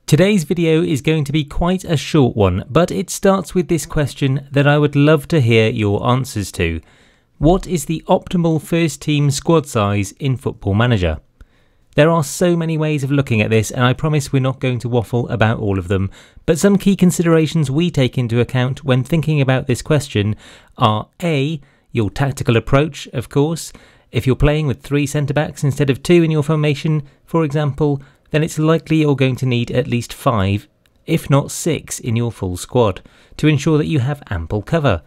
Today's video is going to be quite a short one, but it starts with this question that I would love to hear your answers to. What is the optimal first team squad size in Football Manager? There are so many ways of looking at this, and I promise we're not going to waffle about all of them, but some key considerations we take into account when thinking about this question are A, your tactical approach, of course. If you're playing with 3 centre-backs instead of 2 in your formation, for example, then it's likely you're going to need at least 5, if not 6 in your full squad, to ensure that you have ample cover.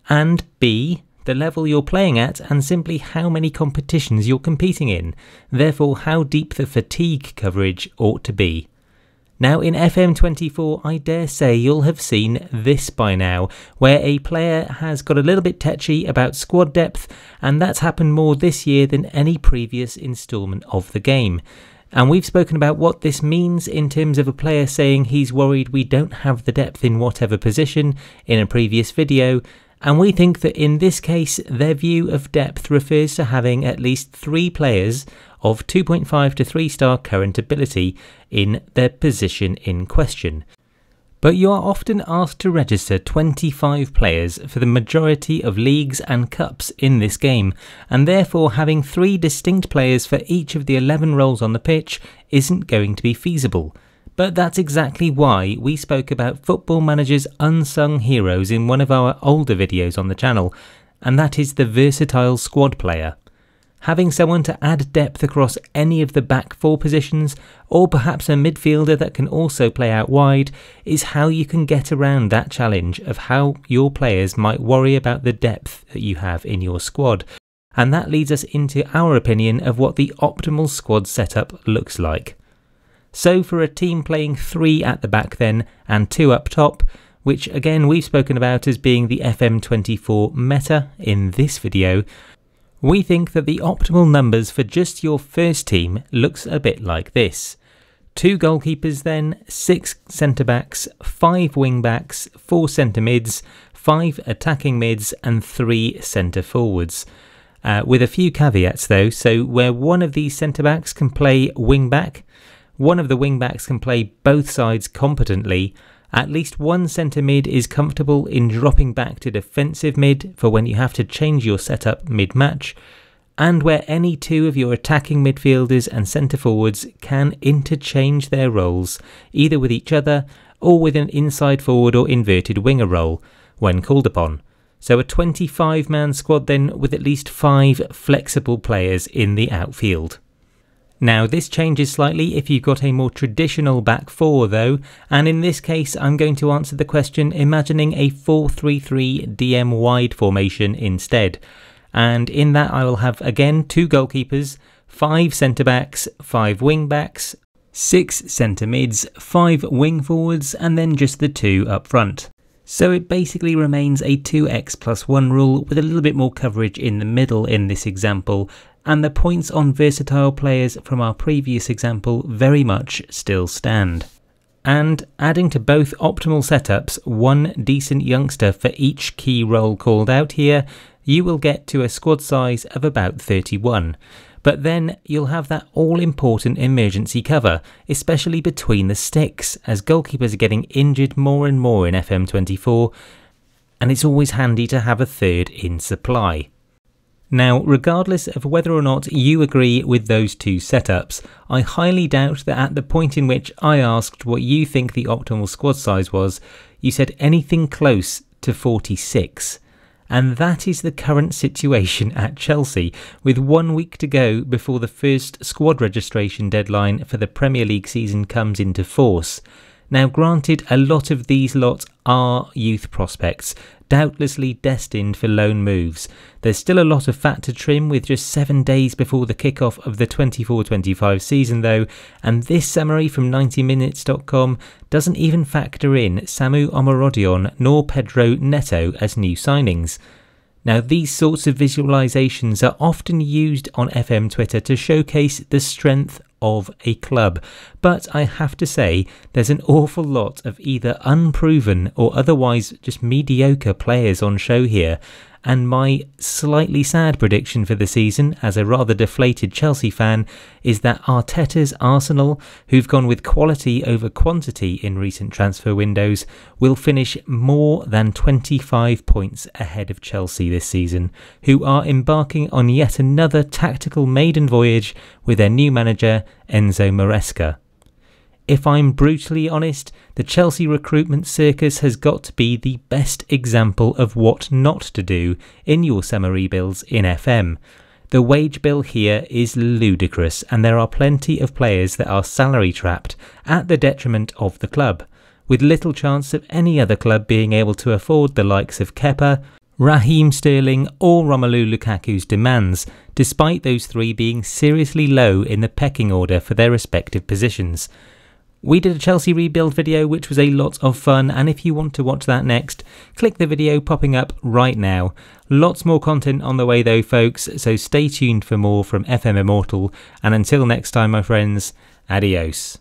And B, the level you're playing at and simply how many competitions you're competing in, therefore how deep the fatigue coverage ought to be. Now in FM24 I dare say you'll have seen this by now, where a player has got a little bit tetchy about squad depth, and that's happened more this year than any previous instalment of the game. And we've spoken about what this means in terms of a player saying he's worried we don't have the depth in whatever position in a previous video, and we think that in this case their view of depth refers to having at least 3 players of 2.5 to 3 star current ability in their position in question. But you are often asked to register 25 players for the majority of leagues and cups in this game, and therefore having 3 distinct players for each of the 11 roles on the pitch isn't going to be feasible. But that's exactly why we spoke about Football Manager's unsung heroes in one of our older videos on the channel, and that is the versatile squad player. Having someone to add depth across any of the back 4 positions, or perhaps a midfielder that can also play out wide, is how you can get around that challenge of how your players might worry about the depth that you have in your squad. And that leads us into our opinion of what the optimal squad setup looks like. So for a team playing 3 at the back then, and 2 up top, which again we've spoken about as being the FM24 Meta in this video, we think that the optimal numbers for just your first team looks a bit like this. 2 goalkeepers then, 6 centre-backs, 5 wing-backs, 4 centre-mids, 5 attacking mids and 3 centre-forwards. With a few caveats though, so where one of these centre-backs can play wing-back, one of the wing-backs can play both sides competently, at least one centre-mid is comfortable in dropping back to defensive mid for when you have to change your setup mid-match, and where any 2 of your attacking midfielders and centre-forwards can interchange their roles, either with each other or with an inside forward or inverted winger role, when called upon. So a 25-man squad then with at least 5 flexible players in the outfield. Now this changes slightly if you've got a more traditional back 4 though, and in this case I'm going to answer the question imagining a 4-3-3 DM wide formation instead. And in that I will have again 2 goalkeepers, 5 centre-backs, 5 wing-backs, 6 centre-mids, 5 wing forwards and then just the 2 up front. So it basically remains a 2x+1 rule with a little bit more coverage in the middle in this example, and the points on versatile players from our previous example very much still stand. And adding to both optimal setups 1 decent youngster for each key role called out here, you will get to a squad size of about 31. But then you'll have that all-important emergency cover, especially between the sticks, as goalkeepers are getting injured more and more in FM24, and it's always handy to have a 3rd in supply. Now, regardless of whether or not you agree with those 2 setups, I highly doubt that at the point in which I asked what you think the optimal squad size was, you said anything close to 46. And that is the current situation at Chelsea, with 1 week to go before the first squad registration deadline for the Premier League season comes into force. Now granted, a lot of these lots are youth prospects, doubtlessly destined for loan moves. There's still a lot of fat to trim with just 7 days before the kickoff of the 24-25 season though, and this summary from 90minutes.com doesn't even factor in Samu Omorodion nor Pedro Neto as new signings. Now these sorts of visualizations are often used on FM Twitter to showcase the strength of a club, but I have to say there's an awful lot of either unproven or otherwise just mediocre players on show here, And my slightly sad prediction for the season, as a rather deflated Chelsea fan, is that Arteta's Arsenal, who've gone with quality over quantity in recent transfer windows, will finish more than 25 points ahead of Chelsea this season, who are embarking on yet another tactical maiden voyage with their new manager, Enzo Maresca. If I'm brutally honest, the Chelsea recruitment circus has got to be the best example of what not to do in your summer rebuilds in FM. The wage bill here is ludicrous, and there are plenty of players that are salary trapped at the detriment of the club, with little chance of any other club being able to afford the likes of Kepa, Raheem Sterling or Romelu Lukaku's demands, despite those three being seriously low in the pecking order for their respective positions. We did a Chelsea rebuild video which was a lot of fun, and if you want to watch that next, click the video popping up right now. Lots more content on the way though folks, so stay tuned for more from FM Immortal, and until next time my friends, adios.